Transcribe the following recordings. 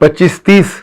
25-30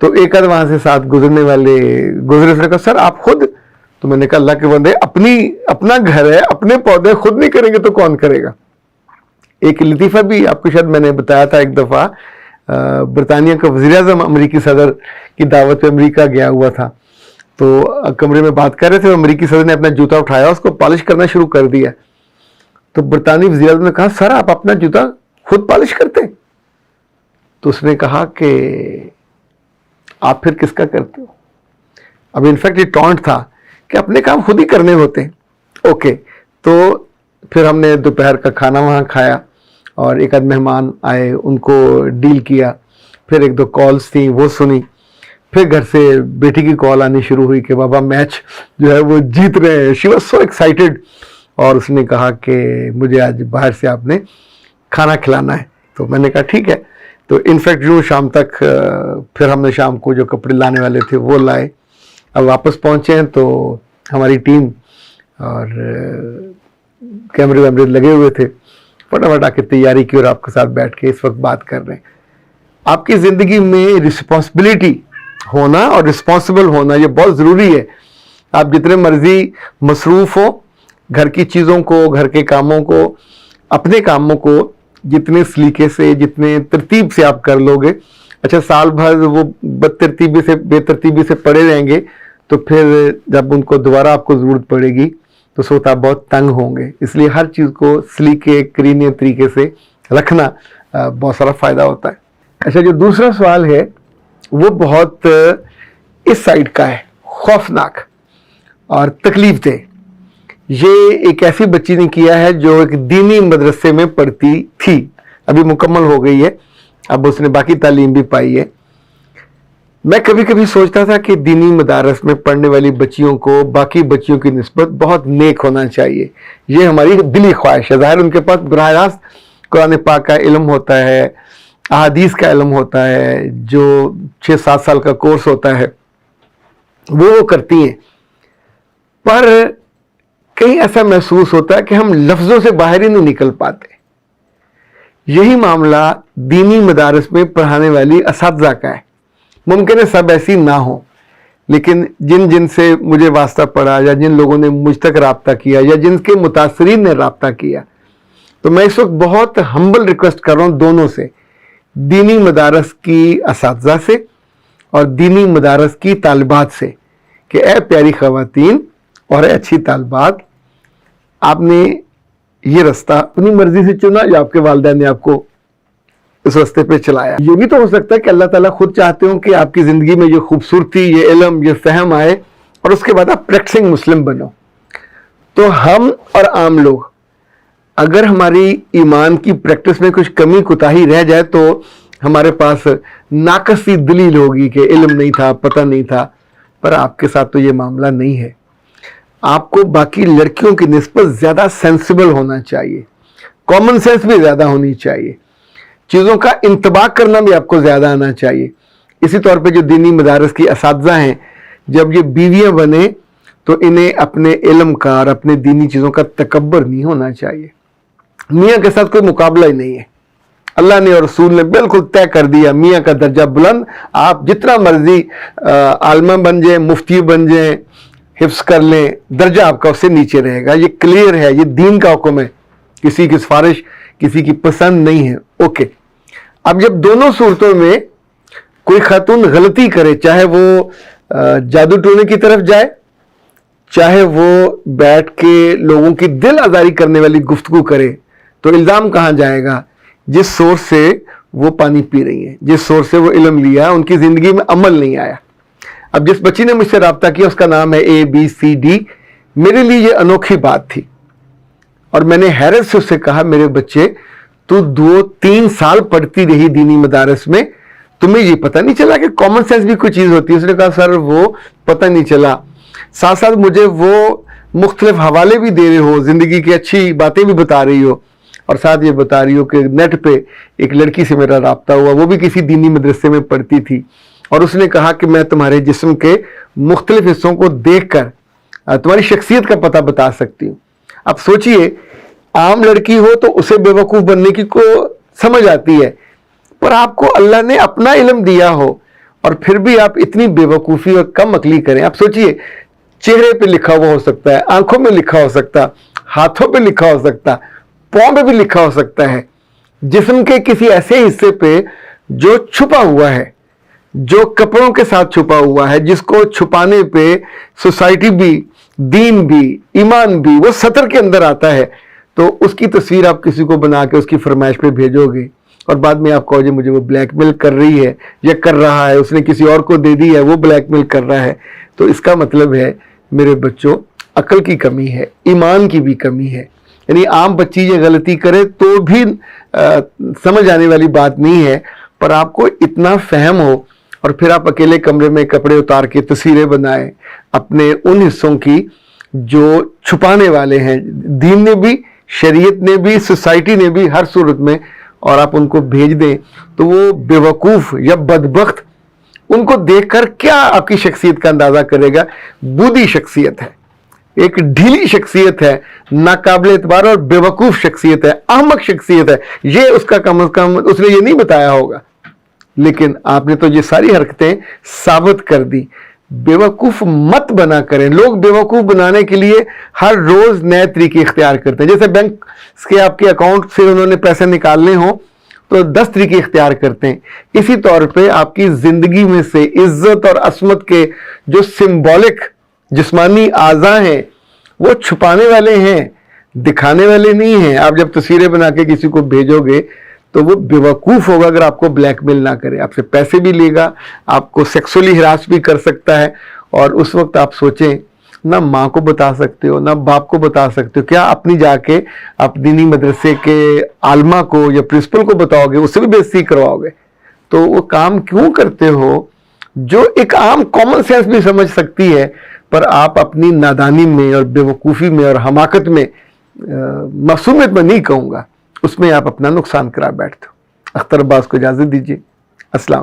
تو ایک آدھ وہاں سے ساتھ گزرنے والے گزرے، اس نے کہا سر آپ خود؟ تو میں نے کہا اللہ کے بندے، اپنا گھر ہے، اپنے پودے خود نہیں کریں گے تو کون کرے گا؟ ایک لطیفہ بھی آپ کو شاید میں نے بتایا تھا، ایک دفعہ برطانیہ کا وزیر اعظم امریکی صدر کی دعوت پہ امریکہ گیا ہوا تھا، تو کمرے میں بات کر رہے تھے، امریکی صدر نے اپنا جوتا اٹھایا، اس کو پالش کرنا شروع کر دیا. تو برطانوی وزیر اعظم نے کہا سر آپ اپنا جوتا خود پالش کرتے؟ تو اس نے کہا کہ آپ پھر کس کا کرتے ہو؟ اب انفیکٹ یہ ٹونٹ تھا کہ اپنے کام خود ہی کرنے ہوتے. اوکے، تو پھر ہم نے دوپہر کا کھانا وہاں کھایا اور ایک آدھ مہمان آئے، ان کو ڈیل کیا، پھر ایک دو کالز تھیں وہ سنی، پھر گھر سے بیٹی کی کال آنی شروع ہوئی کہ بابا میچ جو ہے وہ جیت رہے ہیں. شی واز سو ایکسائٹیڈ، اور اس نے کہا کہ مجھے آج باہر سے آپ نے کھانا کھلانا ہے. تو میں نے کہا ٹھیک ہے. تو انفیکٹ جو شام تک پھر ہم نے شام کو جو کپڑے لانے والے تھے وہ لائے. اب واپس پہنچے ہیں تو ہماری ٹیم اور کیمرے ویمرے لگے ہوئے تھے، فٹافٹ آ کے تیاری کی اور آپ کے ساتھ بیٹھ کے اس وقت بات کر رہے ہیں. آپ کی زندگی میں رسپانسبلٹی ہونا اور رسپانسبل ہونا یہ بہت ضروری ہے. آپ جتنے مرضی مصروف ہو، گھر کی چیزوں کو، گھر کے کاموں کو، اپنے کاموں کو جتنے سلیقے سے، جتنے ترتیب سے آپ کر لو گے، اچھا سال بھر وہ بے ترتیبی سے پڑے رہیں گے تو پھر جب ان کو دوبارہ آپ کو ضرورت پڑے گی تو سوچ آپ بہت تنگ ہوں گے. اس لیے ہر چیز کو سلیقے کرینے طریقے سے رکھنا بہت سارا فائدہ ہوتا ہے. اچھا، جو دوسرا سوال ہے وہ بہت اس سائڈ کا ہے، خوفناک اور تکلیف دہ. یہ ایک ایسی بچی نے کیا ہے جو ایک دینی مدرسے میں پڑھتی تھی، ابھی مکمل ہو گئی ہے، اب اس نے باقی تعلیم بھی پائی ہے. میں کبھی کبھی سوچتا تھا کہ دینی مدارس میں پڑھنے والی بچیوں کو باقی بچیوں کی نسبت بہت نیک ہونا چاہیے. یہ ہماری دلی خواہش ہے. ظاہر ان کے پاس براہ راست قرآن پاک کا علم ہوتا ہے، احادیث کا علم ہوتا ہے، جو 6-7 سال کا کورس ہوتا ہے وہ کرتی ہیں، پر کہیں ایسا محسوس ہوتا ہے کہ ہم لفظوں سے باہر ہی نہیں نکل پاتے. یہی معاملہ دینی مدارس میں پڑھانے والی اساتذہ کا ہے. ممکن ہے سب ایسی نہ ہوں، لیکن جن سے مجھے واسطہ پڑا یا جن لوگوں نے مجھ تک رابطہ کیا یا جن کے متاثرین نے رابطہ کیا، تو میں اس وقت بہت ہمبل ریکویسٹ کر رہا ہوں دونوں سے، دینی مدارس کی اساتذہ سے اور دینی مدارس کی طالبات سے، کہ اے پیاری خواتین اور اے اچھی طالبات، آپ نے یہ رستہ اپنی مرضی سے چنا یا آپ کے والدین نے آپ کو اس رستے پہ چلایا؟ یہ بھی تو ہو سکتا ہے کہ اللہ تعالیٰ خود چاہتے ہوں کہ آپ کی زندگی میں یہ خوبصورتی، یہ علم، یہ فہم آئے اور اس کے بعد آپ پریکٹسنگ مسلم بنو. تو ہم اور عام لوگ اگر ہماری ایمان کی پریکٹس میں کچھ کمی کوتاہی رہ جائے تو ہمارے پاس ناقص سی دلیل ہوگی کہ علم نہیں تھا، پتہ نہیں تھا. پر آپ کے ساتھ تو یہ معاملہ نہیں ہے. آپ کو باقی لڑکیوں کی نسبت زیادہ سینسیبل ہونا چاہیے، کامن سینس بھی زیادہ ہونی چاہیے، چیزوں کا انطباق کرنا بھی آپ کو زیادہ آنا چاہیے. اسی طور پہ جو دینی مدارس کی اساتذہ ہیں، جب یہ بیویاں بنے تو انہیں اپنے علم کا اور اپنے دینی چیزوں کا تکبر نہیں ہونا چاہیے. میاں کے ساتھ کوئی مقابلہ ہی نہیں ہے. اللہ نے اور رسول نے بالکل طے کر دیا، میاں کا درجہ بلند، آپ جتنا مرضی عالمہ بن جائیں، مفتی بن جائیں، حفظ کر لیں، درجہ آپ کا اس سے نیچے رہے گا. یہ کلیئر ہے، یہ دین کا حکم ہے، کسی کی سفارش، کسی کی پسند نہیں ہے. اوکے، اب جب دونوں صورتوں میں کوئی خاتون غلطی کرے، چاہے وہ جادو ٹونے کی طرف جائے، چاہے وہ بیٹھ کے لوگوں کی دل آزاری کرنے والی گفتگو کرے، تو الزام کہاں جائے گا؟ جس سورس سے وہ پانی پی رہی ہیں، جس سورس سے وہ علم لیا، ان کی زندگی میں عمل نہیں آیا. اب جس بچی نے مجھ سے رابطہ کیا اس کا نام ہے ABCD. میرے لیے یہ انوکھی بات تھی اور میں نے حیرت سے اس سے کہا میرے بچے تو 2-3 سال پڑھتی رہی دینی مدارس میں، تمہیں یہ پتہ نہیں چلا کہ کامن سینس بھی کوئی چیز ہوتی ہے؟ اس نے کہا سر وہ پتہ نہیں چلا. ساتھ ساتھ مجھے وہ مختلف حوالے بھی دے رہے ہو، زندگی کی اچھی باتیں بھی بتا رہی ہو، اور ساتھ یہ بتا رہی ہو کہ نیٹ پہ ایک لڑکی سے میرا رابطہ ہوا، وہ بھی کسی دینی مدرسے میں پڑھتی تھی، اور اس نے کہا کہ میں تمہارے جسم کے مختلف حصوں کو دیکھ کر تمہاری شخصیت کا پتہ بتا سکتی ہوں. اب سوچئے، عام لڑکی ہو تو اسے بے وقوف بننے کی کو سمجھ آتی ہے، پر آپ کو اللہ نے اپنا علم دیا ہو اور پھر بھی آپ اتنی بیوقوفی اور کم عقلی کریں. آپ سوچئے, چہرے پہ لکھا ہوا ہو سکتا ہے, آنکھوں میں لکھا ہو سکتا, ہاتھوں پہ لکھا ہو سکتا, پاؤں پہ بھی لکھا ہو سکتا ہے, جسم کے کسی ایسے حصے پہ جو چھپا ہوا ہے, جو کپڑوں کے ساتھ چھپا ہوا ہے, جس کو چھپانے پہ سوسائٹی بھی, دین بھی, ایمان بھی وہ سطر کے اندر آتا ہے. تو اس کی تصویر آپ کسی کو بنا کے اس کی فرمائش پہ بھیجو گے اور بعد میں آپ کہو جی مجھے وہ بلیک میل کر رہی ہے یا کر رہا ہے, اس نے کسی اور کو دے دی ہے, وہ بلیک میل کر رہا ہے. تو اس کا مطلب ہے میرے بچوں, عقل کی کمی ہے, ایمان کی بھی کمی ہے. یعنی عام بچی یہ غلطی کرے تو بھی سمجھ آنے والی بات نہیں ہے, پر آپ کو اتنا فہم ہو اور پھر آپ اکیلے کمرے میں کپڑے اتار کے تصویریں بنائیں اپنے ان حصوں کی جو چھپانے والے ہیں, دین نے بھی, شریعت نے بھی, سوسائٹی نے بھی, ہر صورت میں, اور آپ ان کو بھیج دیں تو وہ بیوقوف یا بدبخت ان کو دیکھ کر کیا آپ کی شخصیت کا اندازہ کرے گا. بودھی شخصیت ہے, ایک ڈھیلی شخصیت ہے, ناقابل اعتبار اور بیوقوف شخصیت ہے, احمق شخصیت ہے. یہ اس کا کم از کم اس نے یہ نہیں بتایا ہوگا, لیکن آپ نے تو یہ ساری حرکتیں ثابت کر دی. بیوقوف مت بنا کریں. لوگ بیوقوف بنانے کے لیے ہر روز نئے طریقے اختیار کرتے ہیں. جیسے بینک کے آپ کے اکاؤنٹ سے انہوں نے پیسے نکالنے ہوں تو 10 طریقے اختیار کرتے ہیں. اسی طور پہ آپ کی زندگی میں سے عزت اور عصمت کے جو سمبولک جسمانی اعضاء ہیں وہ چھپانے والے ہیں, دکھانے والے نہیں ہیں. آپ جب تصویریں بنا کے کسی کو بھیجو گے تو وہ بیوقوف ہوگا اگر آپ کو بلیک میل نہ کرے. آپ سے پیسے بھی لے گا, آپ کو سیکسولی ہراس بھی کر سکتا ہے, اور اس وقت آپ سوچیں نہ ماں کو بتا سکتے ہو نہ باپ کو بتا سکتے ہو, کیا اپنی جا کے آپ دینی مدرسے کے عالمہ کو یا پرنسپل کو بتاؤ گے, اس سے بھی بے عزتی کرواؤ گے. تو وہ کام کیوں کرتے ہو جو ایک عام کامن سینس بھی سمجھ سکتی ہے, پر آپ اپنی نادانی میں اور بیوقوفی میں اور حماقت میں, معصومیت میں نہیں کہوں گا, اس میں آپ اپنا نقصان کرا بیٹھتے ہو. اختر عباس کو اجازت دیجیے. السلام.